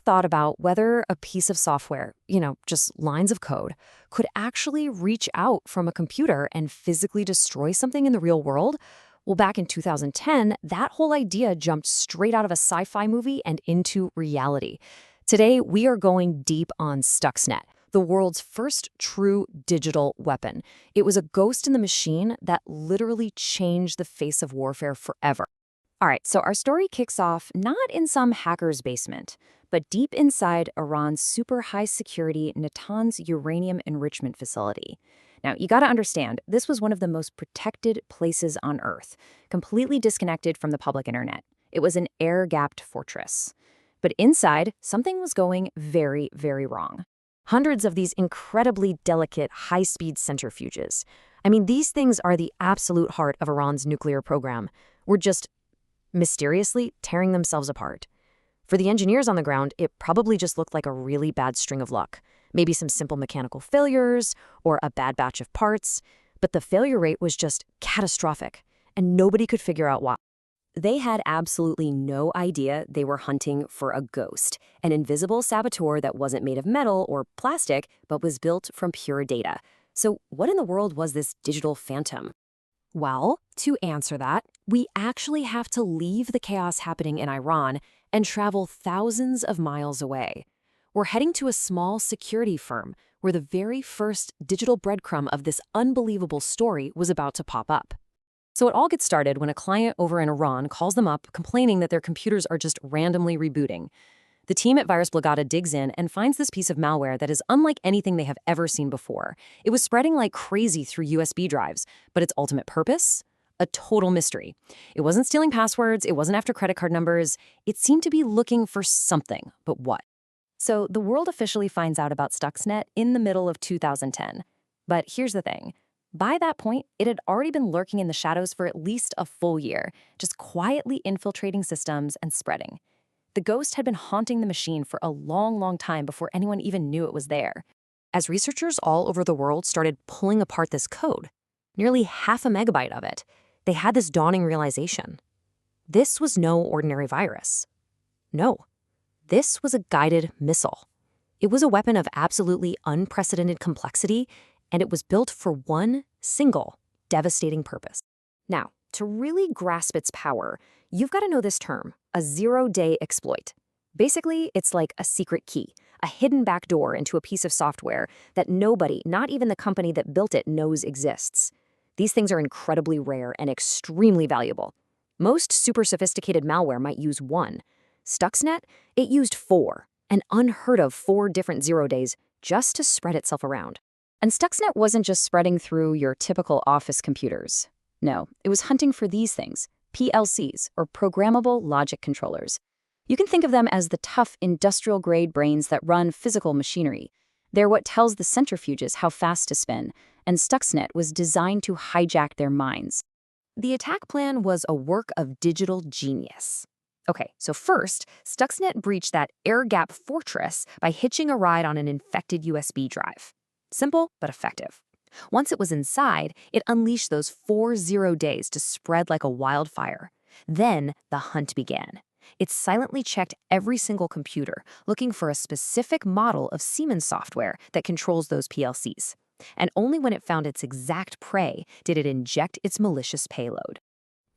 thought about whether a piece of software, just lines of code, could actually reach out from a computer and physically destroy something in the real world? Well, back in 2010, that whole idea jumped straight out of a sci-fi movie and into reality. Today, we are going deep on Stuxnet, the world's first true digital weapon. It was a ghost in the machine that literally changed the face of warfare forever. All right, so our story kicks off not in some hacker's basement, but deep inside Iran's super high-security Natanz uranium enrichment facility. Now, you got to understand, this was one of the most protected places on Earth, completely disconnected from the public internet. It was an air-gapped fortress. But inside, something was going very, very wrong. Hundreds of these incredibly delicate, high-speed centrifuges. I mean, these things are the absolute heart of Iran's nuclear program. Were just mysteriously tearing themselves apart. For the engineers on the ground, it probably just looked like a really bad string of luck. Maybe some simple mechanical failures or a bad batch of parts. But the failure rate was just catastrophic, and nobody could figure out why. They had absolutely no idea they were hunting for a ghost, an invisible saboteur that wasn't made of metal or plastic, but was built from pure data. So what in the world was this digital phantom? Well, to answer that, we actually have to leave the chaos happening in Iran and travel thousands of miles away. We're heading to a small security firm where the very first digital breadcrumb of this unbelievable story was about to pop up. So it all gets started when a client over in Iran calls them up complaining that their computers are just randomly rebooting. The team at Virus Blogata digs in and finds this piece of malware that is unlike anything they have ever seen before. It was spreading like crazy through USB drives, but its ultimate purpose? A total mystery. It wasn't stealing passwords, it wasn't after credit card numbers. It seemed to be looking for something, but what? So the world officially finds out about Stuxnet in the middle of 2010. But here's the thing. By that point, it had already been lurking in the shadows for at least a full year, just quietly infiltrating systems and spreading. The ghost had been haunting the machine for a long, long time before anyone even knew it was there. As researchers all over the world started pulling apart this code, nearly 0.5 megabyte of it, they had this dawning realization. This was no ordinary virus. No, this was a guided missile. It was a weapon of absolutely unprecedented complexity, and it was built for one single, devastating purpose. Now, to really grasp its power, you've got to know this term, a zero-day exploit. Basically, it's like a secret key, a hidden backdoor into a piece of software that nobody, not even the company that built it, knows exists. These things are incredibly rare and extremely valuable. Most super sophisticated malware might use one. Stuxnet, it used 4, an unheard of 4 different 0 days just to spread itself around. And Stuxnet wasn't just spreading through your typical office computers. No, it was hunting for these things, PLCs, or programmable logic controllers. You can think of them as the tough industrial-grade brains that run physical machinery. They're what tells the centrifuges how fast to spin, and Stuxnet was designed to hijack their minds. The attack plan was a work of digital genius. Okay, so first, Stuxnet breached that air-gap fortress by hitching a ride on an infected USB drive. Simple, but effective. Once it was inside, it unleashed those 4 0 days to spread like a wildfire. Then the hunt began. It silently checked every single computer, looking for a specific model of Siemens software that controls those PLCs. And only when it found its exact prey did it inject its malicious payload.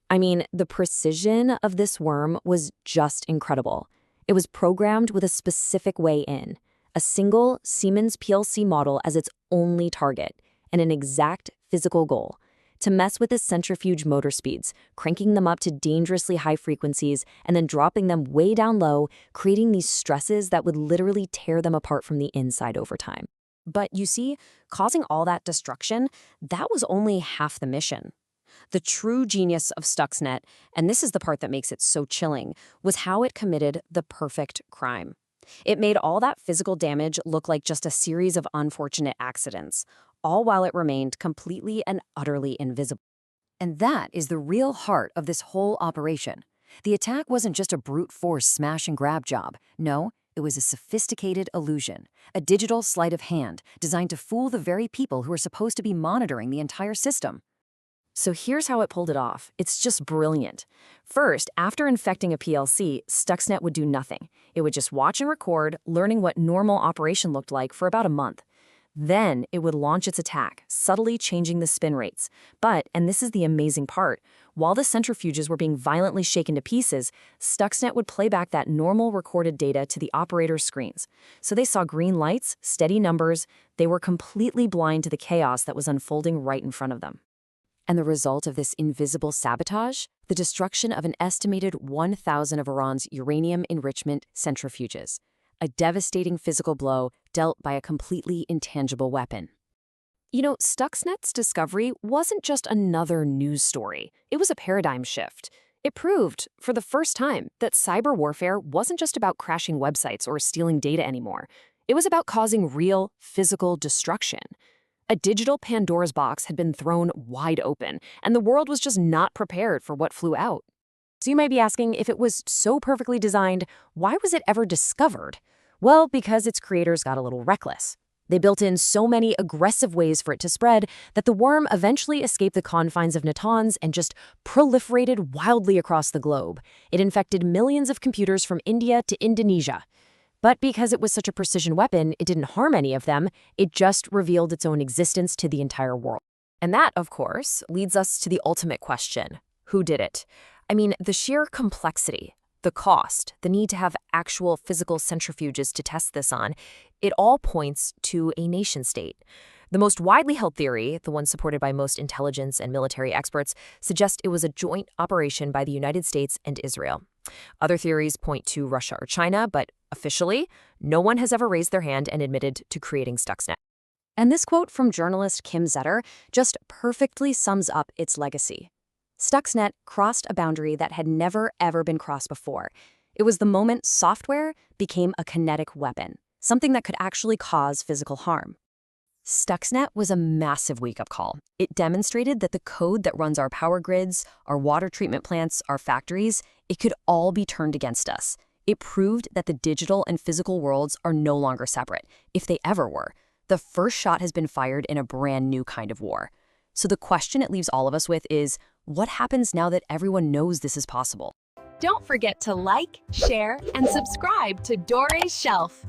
I mean, the precision of this worm was just incredible. It was programmed with a specific way in, a single Siemens PLC model as its only target, and an exact physical goal: to mess with the centrifuge motor speeds, cranking them up to dangerously high frequencies, and then dropping them way down low, creating these stresses that would literally tear them apart from the inside over time. But you see, causing all that destruction, that was only half the mission. The true genius of Stuxnet, and this is the part that makes it so chilling, was how it committed the perfect crime. It made all that physical damage look like just a series of unfortunate accidents, all while it remained completely and utterly invisible. And that is the real heart of this whole operation. The attack wasn't just a brute force smash and grab job. No, it was a sophisticated illusion, a digital sleight of hand designed to fool the very people who are supposed to be monitoring the entire system. So here's how it pulled it off. It's just brilliant. First, after infecting a PLC, Stuxnet would do nothing. It would just watch and record, learning what normal operation looked like for about a month. Then it would launch its attack, subtly changing the spin rates. But, and this is the amazing part, while the centrifuges were being violently shaken to pieces, Stuxnet would play back that normal recorded data to the operator's screens. So they saw green lights, steady numbers. They were completely blind to the chaos that was unfolding right in front of them. And the result of this invisible sabotage? The destruction of an estimated 1,000 of Iran's uranium enrichment centrifuges. A devastating physical blow dealt by a completely intangible weapon. You know, Stuxnet's discovery wasn't just another news story. It was a paradigm shift. It proved, for the first time, that cyber warfare wasn't just about crashing websites or stealing data anymore. It was about causing real, physical destruction. A digital Pandora's box had been thrown wide open, and the world was just not prepared for what flew out. So you might be asking, if it was so perfectly designed, why was it ever discovered? Well, because its creators got a little reckless. They built in so many aggressive ways for it to spread that the worm eventually escaped the confines of Natanz and just proliferated wildly across the globe. It infected millions of computers from India to Indonesia. But because it was such a precision weapon, it didn't harm any of them. It just revealed its own existence to the entire world. And that, of course, leads us to the ultimate question. Who did it? I mean, the sheer complexity, the cost, the need to have actual physical centrifuges to test this on, it all points to a nation-state. The most widely held theory, the one supported by most intelligence and military experts, suggests it was a joint operation by the United States and Israel. Other theories point to Russia or China, but officially, no one has ever raised their hand and admitted to creating Stuxnet. And this quote from journalist Kim Zetter just perfectly sums up its legacy. Stuxnet crossed a boundary that had never, ever been crossed before. It was the moment software became a kinetic weapon, something that could actually cause physical harm. Stuxnet was a massive wake-up call. It demonstrated that the code that runs our power grids, our water treatment plants, our factories, it could all be turned against us. It proved that the digital and physical worlds are no longer separate, if they ever were. The first shot has been fired in a brand new kind of war. So the question it leaves all of us with is, what happens now that everyone knows this is possible? Don't forget to like, share, and subscribe to Dore's Shelf.